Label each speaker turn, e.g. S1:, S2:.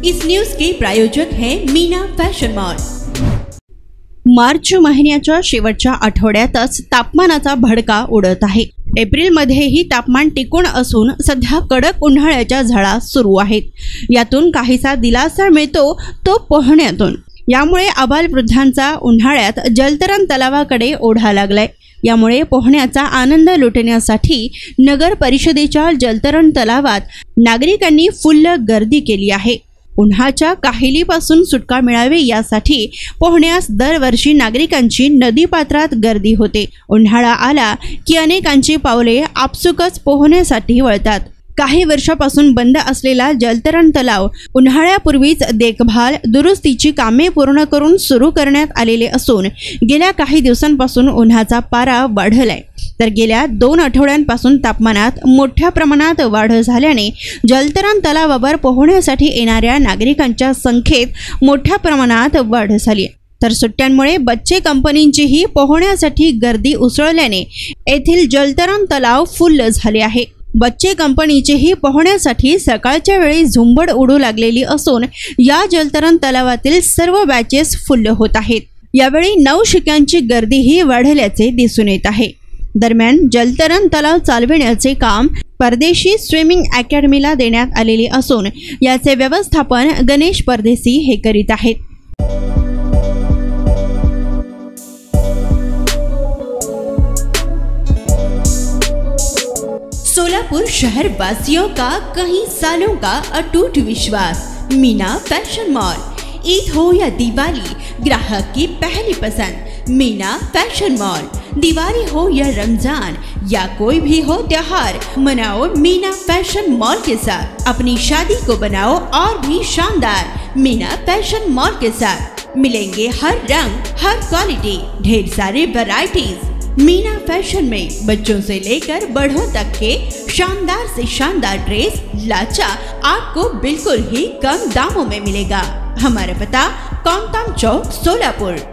S1: इस news के प्रायोजक हैं Meena fashion mall.
S2: March महिन्याच्या शेवटच्या आठवड्यातच तापमानाचा भडका उडत आहे। एप्रिलमध्येही तापमान टिकून असून सध्या कडक उन्हाळ्याच्या झळा सुरू आहेत। यातून काहीसा दिलासा मिळतो तो पोहण्यातून। यामुळे आबालवृद्धांचा उन्हाळ्यात जलतरण तलावाकडे ओढा लागलाय। यामुळे पोहण्याचा आनंद लुटण्यासाठी नगर परिषदेच्या जलतरण तलावात नागरिकांनी फुल्ल गर्दी केली आहे। उन्हाच्या काहिलीपासून सुटका मिळावी यासाठी पोहण्यास दरवर्षी नागरिकांची नदीपात्रात गर्दी होते। उन्हाळा आला की अनेकांची पावले आपसुकच पोहण्यासाठी वळतात। काही वर्षापासून बंद असलेला जलतरण तलाव उन्हाळ्यापूर्वीच देखभाल दुरुस्तीची कामे पूर्ण करून सुरू करण्यात आलेले असून गेल्या काही दिवसांपासून उन्हाचा पारा वाढलाय। तर गेल्या 2 आठवड्यांपासून तापमानात मोठ्या प्रमाणात वाढ झाल्याने जलतरण तलावावर पोहण्यासाठी येणाऱ्या नागरिकांच्या संख्येत मोठ्या प्रमाणात वाढ झाली। तर सुट्ट्यांमुळे बच्चे कंपनींचीही पोहण्यासाठी गर्दी उसळल्याने येथील जलतरण तलाव फुल्ल झाले आहे। बच्चे कंपनीचेही पोहण्यासाठी सकाळच्या वेळी झुंबड उडू लागलेली असून या जलतरण तलावातील सर्व बॅचेस फुल्ल होत आहेत। यावेळी नवशिक्यांची गर्दीही वाढल्याचे दिसून येत आहे। दरम्यान जलतरण तलाव चालविण्याचे काम परदेशी स्विमिंग अकॅडमीला देण्यात आलेले असून याचे व्यवस्थापन गणेश परदेशी हे करीत आहेत।
S1: सोलापुर शहर वासियों का कई सालों का अटूट विश्वास मीना फैशन मॉल। ईद हो या दिवाली, ग्राहक की पहली पसंद मीना फैशन मॉल। दिवाली हो या रमजान या कोई भी हो त्योहार, मनाओ मीना फैशन मॉल के साथ। अपनी शादी को बनाओ और भी शानदार मीना फैशन मॉल के साथ। मिलेंगे हर रंग, हर क्वालिटी, ढेर सारे वैरायटीज। मीना फैशन में बच्चों से लेकर बड़ों तक के शानदार से शानदार ड्रेस लाचा आपको बिल्कुल ही कम दामों में मिलेगा। हमारा पता कौंताम चौक सोलापुर।